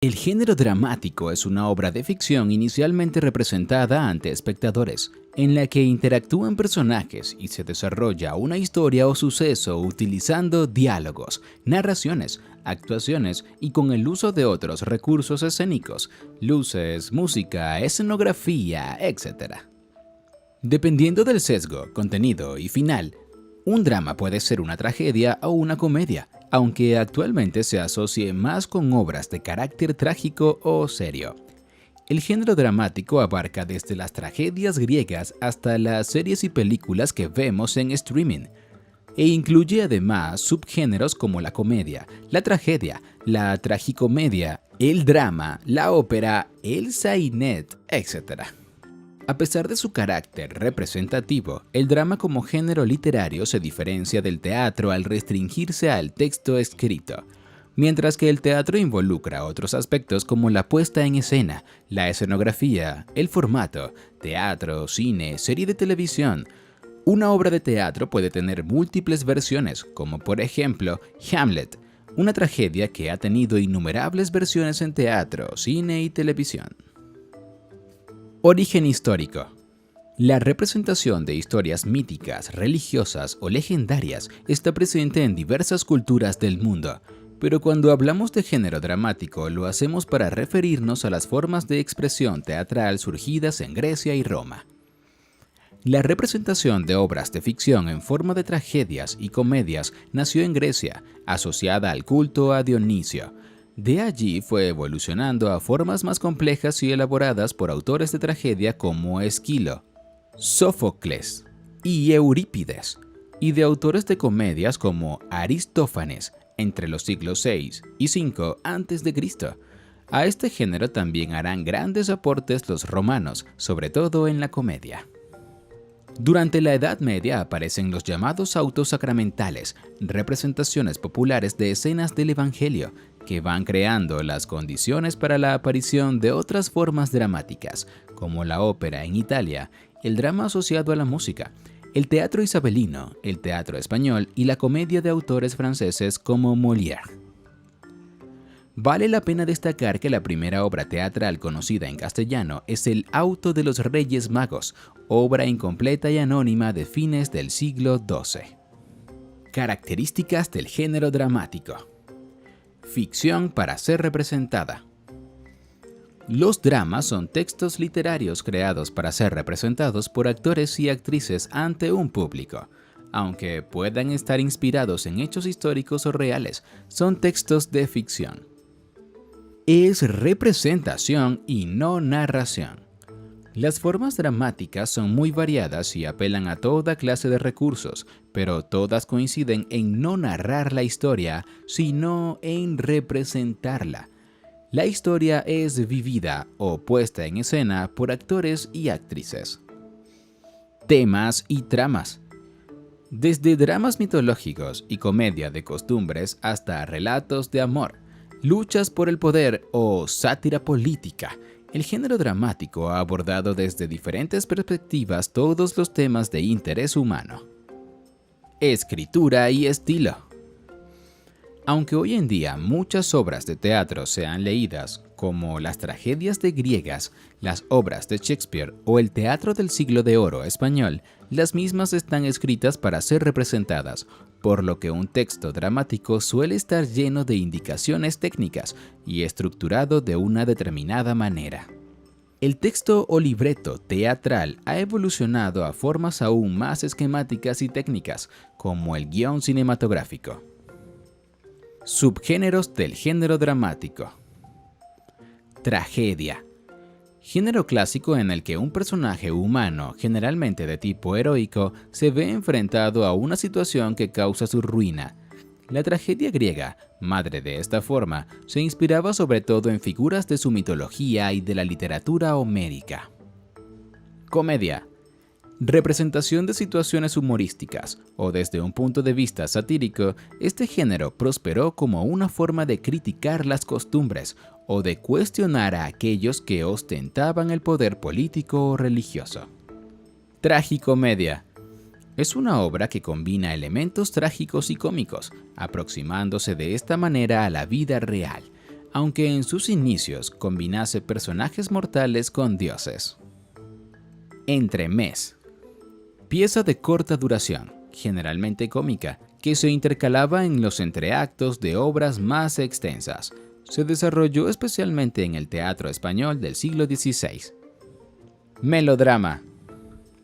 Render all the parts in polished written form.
El género dramático es una obra de ficción inicialmente representada ante espectadores, en la que interactúan personajes y se desarrolla una historia o suceso utilizando diálogos, narraciones, actuaciones y con el uso de otros recursos escénicos, luces, música, escenografía, etc. Dependiendo del sesgo, contenido y final, un drama puede ser una tragedia o una comedia, aunque actualmente se asocie más con obras de carácter trágico o serio. El género dramático abarca desde las tragedias griegas hasta las series y películas que vemos en streaming, e incluye además subgéneros como la comedia, la tragedia, la tragicomedia, el drama, la ópera, el sainet, etc. A pesar de su carácter representativo, el drama como género literario se diferencia del teatro al restringirse al texto escrito, mientras que el teatro involucra otros aspectos como la puesta en escena, la escenografía, el formato, teatro, cine, serie de televisión. Una obra de teatro puede tener múltiples versiones, como por ejemplo Hamlet, una tragedia que ha tenido innumerables versiones en teatro, cine y televisión. Origen histórico. La representación de historias míticas, religiosas o legendarias está presente en diversas culturas del mundo, pero cuando hablamos de género dramático lo hacemos para referirnos a las formas de expresión teatral surgidas en Grecia y Roma. La representación de obras de ficción en forma de tragedias y comedias nació en Grecia, asociada al culto a Dionisio. De allí fue evolucionando a formas más complejas y elaboradas por autores de tragedia como Esquilo, Sófocles y Eurípides, y de autores de comedias como Aristófanes entre los siglos VI y V a.C. A este género también harán grandes aportes los romanos, sobre todo en la comedia. Durante la Edad Media aparecen los llamados autos sacramentales, representaciones populares de escenas del Evangelio, que van creando las condiciones para la aparición de otras formas dramáticas, como la ópera en Italia, el drama asociado a la música, el teatro isabelino, el teatro español y la comedia de autores franceses como Molière. Vale la pena destacar que la primera obra teatral conocida en castellano es El Auto de los Reyes Magos, obra incompleta y anónima de fines del siglo XII. Características del género dramático. Ficción para ser representada. Los dramas son textos literarios creados para ser representados por actores y actrices ante un público. Aunque puedan estar inspirados en hechos históricos o reales, son textos de ficción. Es representación y no narración. Las formas dramáticas son muy variadas y apelan a toda clase de recursos, pero todas coinciden en no narrar la historia, sino en representarla. La historia es vivida o puesta en escena por actores y actrices. Temas y tramas. Desde dramas mitológicos y comedia de costumbres hasta relatos de amor, luchas por el poder o sátira política, el género dramático ha abordado desde diferentes perspectivas todos los temas de interés humano. Escritura y estilo. Aunque hoy en día muchas obras de teatro sean leídas, como las tragedias griegas, las obras de Shakespeare o el teatro del siglo de oro español, las mismas están escritas para ser representadas, por lo que un texto dramático suele estar lleno de indicaciones técnicas y estructurado de una determinada manera. El texto o libreto teatral ha evolucionado a formas aún más esquemáticas y técnicas, como el guión cinematográfico. Subgéneros del género dramático. Tragedia. Género clásico en el que un personaje humano, generalmente de tipo heroico, se ve enfrentado a una situación que causa su ruina. La tragedia griega, madre de esta forma, se inspiraba sobre todo en figuras de su mitología y de la literatura homérica. Comedia. Representación de situaciones humorísticas, o desde un punto de vista satírico, este género prosperó como una forma de criticar las costumbres o de cuestionar a aquellos que ostentaban el poder político o religioso. Tragicomedia. Es una obra que combina elementos trágicos y cómicos, aproximándose de esta manera a la vida real, aunque en sus inicios combinase personajes mortales con dioses. Entremés. Pieza de corta duración, generalmente cómica, que se intercalaba en los entreactos de obras más extensas. Se desarrolló especialmente en el teatro español del siglo XVI. Melodrama.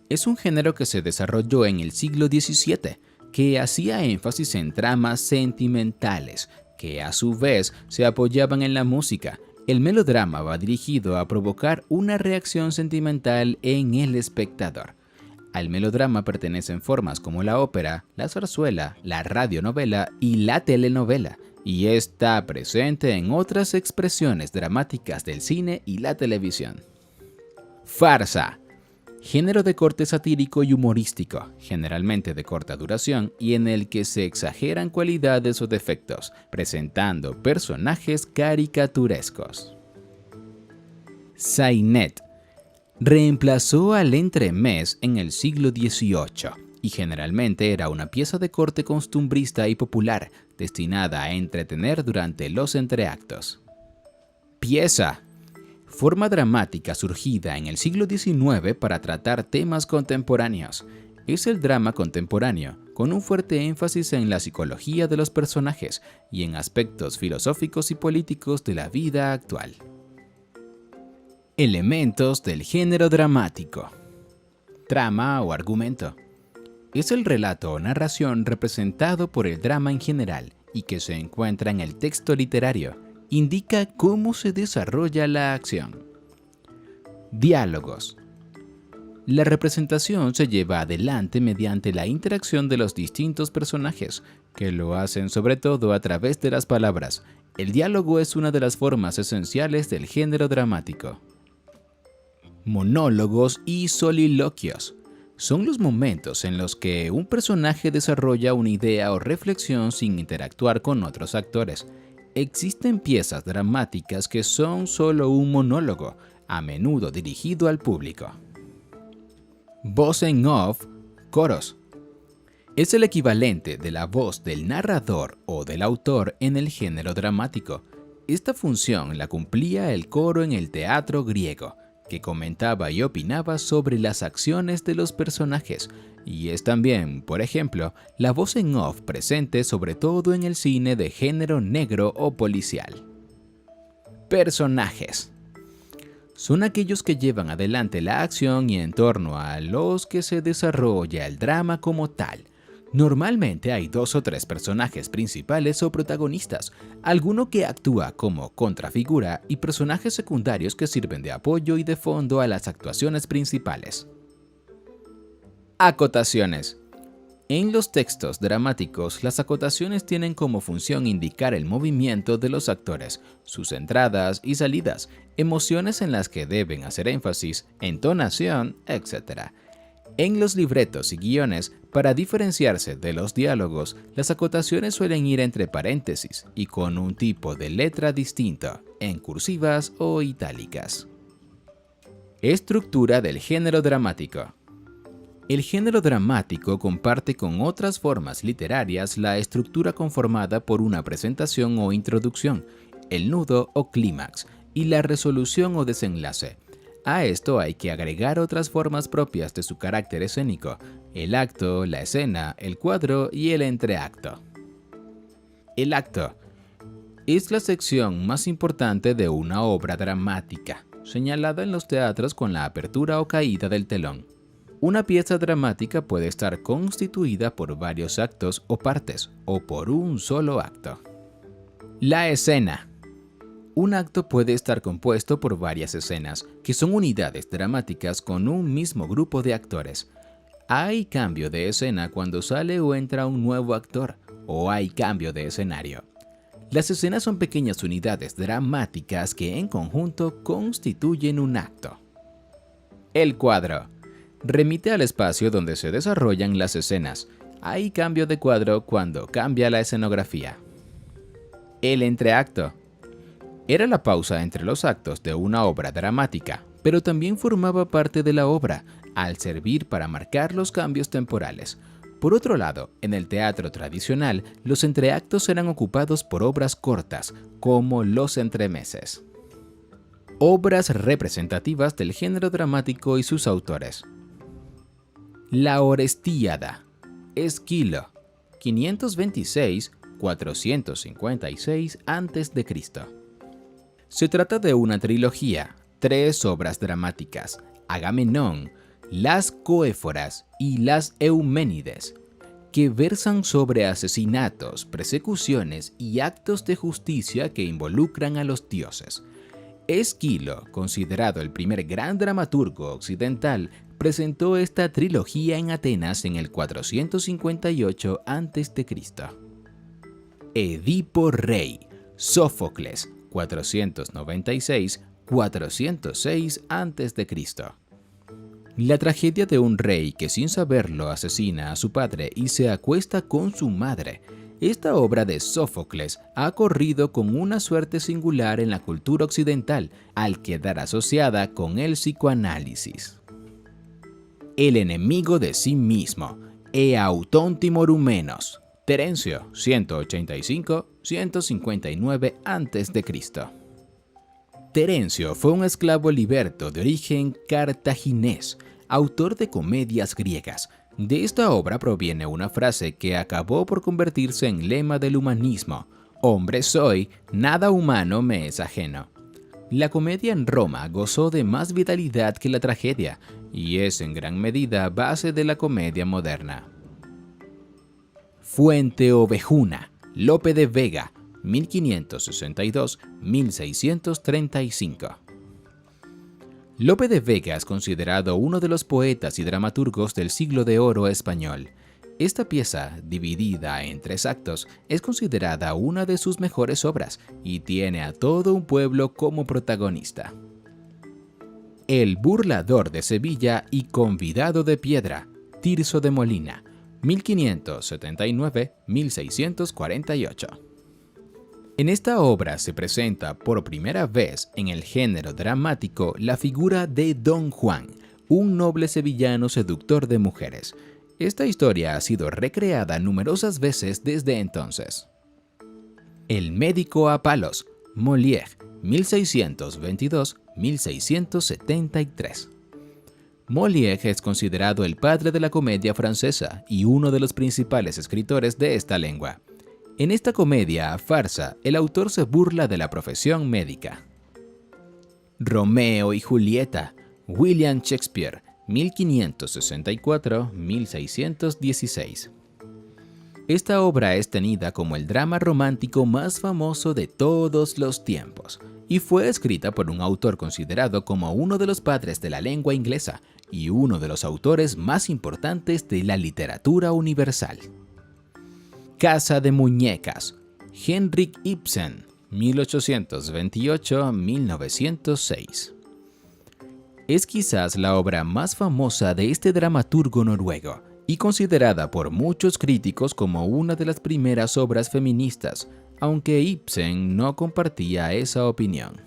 Es un género que se desarrolló en el siglo XVII, que hacía énfasis en tramas sentimentales, que a su vez se apoyaban en la música. El melodrama va dirigido a provocar una reacción sentimental en el espectador. Al melodrama pertenecen formas como la ópera, la zarzuela, la radionovela y la telenovela, y está presente en otras expresiones dramáticas del cine y la televisión. Farsa. Género de corte satírico y humorístico, generalmente de corta duración y en el que se exageran cualidades o defectos, presentando personajes caricaturescos. Sainet. Reemplazó al entremés en el siglo XVIII y generalmente era una pieza de corte costumbrista y popular, destinada a entretener durante los entreactos. Pieza. Forma dramática surgida en el siglo XIX para tratar temas contemporáneos. Es el drama contemporáneo, con un fuerte énfasis en la psicología de los personajes y en aspectos filosóficos y políticos de la vida actual. Elementos del género dramático. Trama o argumento. Es el relato o narración representado por el drama en general y que se encuentra en el texto literario. Indica cómo se desarrolla la acción. Diálogos. La representación se lleva adelante mediante la interacción de los distintos personajes, que lo hacen sobre todo a través de las palabras. El diálogo es una de las formas esenciales del género dramático. Monólogos y soliloquios. Son los momentos en los que un personaje desarrolla una idea o reflexión sin interactuar con otros actores. Existen piezas dramáticas que son solo un monólogo, a menudo dirigido al público. Voz en off, coros. Es el equivalente de la voz del narrador o del autor en el género dramático. Esta función la cumplía el coro en el teatro griego, que comentaba y opinaba sobre las acciones de los personajes, y es también, por ejemplo, la voz en off presente sobre todo en el cine de género negro o policial. Personajes. Son aquellos que llevan adelante la acción y en torno a los que se desarrolla el drama como tal. Normalmente hay 2 o 3 personajes principales o protagonistas, alguno que actúa como contrafigura y personajes secundarios que sirven de apoyo y de fondo a las actuaciones principales. Acotaciones. En los textos dramáticos, las acotaciones tienen como función indicar el movimiento de los actores, sus entradas y salidas, emociones en las que deben hacer énfasis, entonación, etc. En los libretos y guiones, para diferenciarse de los diálogos, las acotaciones suelen ir entre paréntesis y con un tipo de letra distinto, en cursivas o itálicas. Estructura del género dramático. El género dramático comparte con otras formas literarias la estructura conformada por una presentación o introducción, el nudo o clímax y la resolución o desenlace. A esto hay que agregar otras formas propias de su carácter escénico, el acto, la escena, el cuadro y el entreacto. El acto es la sección más importante de una obra dramática, señalada en los teatros con la apertura o caída del telón. Una pieza dramática puede estar constituida por varios actos o partes, o por un solo acto. La escena. Un acto puede estar compuesto por varias escenas, que son unidades dramáticas con un mismo grupo de actores. Hay cambio de escena cuando sale o entra un nuevo actor, o hay cambio de escenario. Las escenas son pequeñas unidades dramáticas que en conjunto constituyen un acto. El cuadro. Remite al espacio donde se desarrollan las escenas. Hay cambio de cuadro cuando cambia la escenografía. El entreacto. Era la pausa entre los actos de una obra dramática, pero también formaba parte de la obra, al servir para marcar los cambios temporales. Por otro lado, en el teatro tradicional, los entreactos eran ocupados por obras cortas, como los entremeses. Obras representativas del género dramático y sus autores. La Orestíada, Esquilo, 526-456 a.C. Se trata de una trilogía, 3 obras dramáticas, Agamenón, las Coéforas y las Euménides, que versan sobre asesinatos, persecuciones y actos de justicia que involucran a los dioses. Esquilo, considerado el primer gran dramaturgo occidental, presentó esta trilogía en Atenas en el 458 a.C. Edipo Rey, Sófocles, 496-406 a.C. La tragedia de un rey que sin saberlo asesina a su padre y se acuesta con su madre. Esta obra de Sófocles ha corrido con una suerte singular en la cultura occidental al quedar asociada con el psicoanálisis. El enemigo de sí mismo, Eautón Timorumenos, Terencio, 185-159 a.C. Terencio fue un esclavo liberto de origen cartaginés, autor de comedias griegas. De esta obra proviene una frase que acabó por convertirse en lema del humanismo: hombre soy, nada humano me es ajeno. La comedia en Roma gozó de más vitalidad que la tragedia, y es en gran medida base de la comedia moderna. Fuente Ovejuna, Lope de Vega, 1562-1635. Lope de Vega es considerado uno de los poetas y dramaturgos del siglo de oro español. Esta pieza, dividida en 3 actos, es considerada una de sus mejores obras y tiene a todo un pueblo como protagonista. El burlador de Sevilla y convidado de piedra, Tirso de Molina, 1579-1648. En esta obra se presenta por primera vez en el género dramático la figura de Don Juan, un noble sevillano seductor de mujeres. Esta historia ha sido recreada numerosas veces desde entonces. El médico a palos, Molière, 1622-1673. Molière es considerado el padre de la comedia francesa y uno de los principales escritores de esta lengua. En esta comedia farsa, el autor se burla de la profesión médica. Romeo y Julieta, William Shakespeare, 1564-1616. Esta obra es tenida como el drama romántico más famoso de todos los tiempos y fue escrita por un autor considerado como uno de los padres de la lengua inglesa y uno de los autores más importantes de la literatura universal. Casa de muñecas, Henrik Ibsen, 1828-1906. Es quizás la obra más famosa de este dramaturgo noruego y considerada por muchos críticos como una de las primeras obras feministas, aunque Ibsen no compartía esa opinión.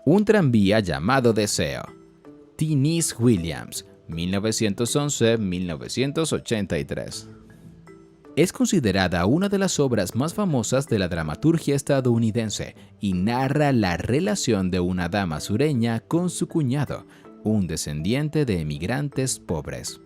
Un tranvía llamado Deseo, Tennessee Williams, 1911-1983. Es considerada una de las obras más famosas de la dramaturgia estadounidense y narra la relación de una dama sureña con su cuñado, un descendiente de emigrantes pobres.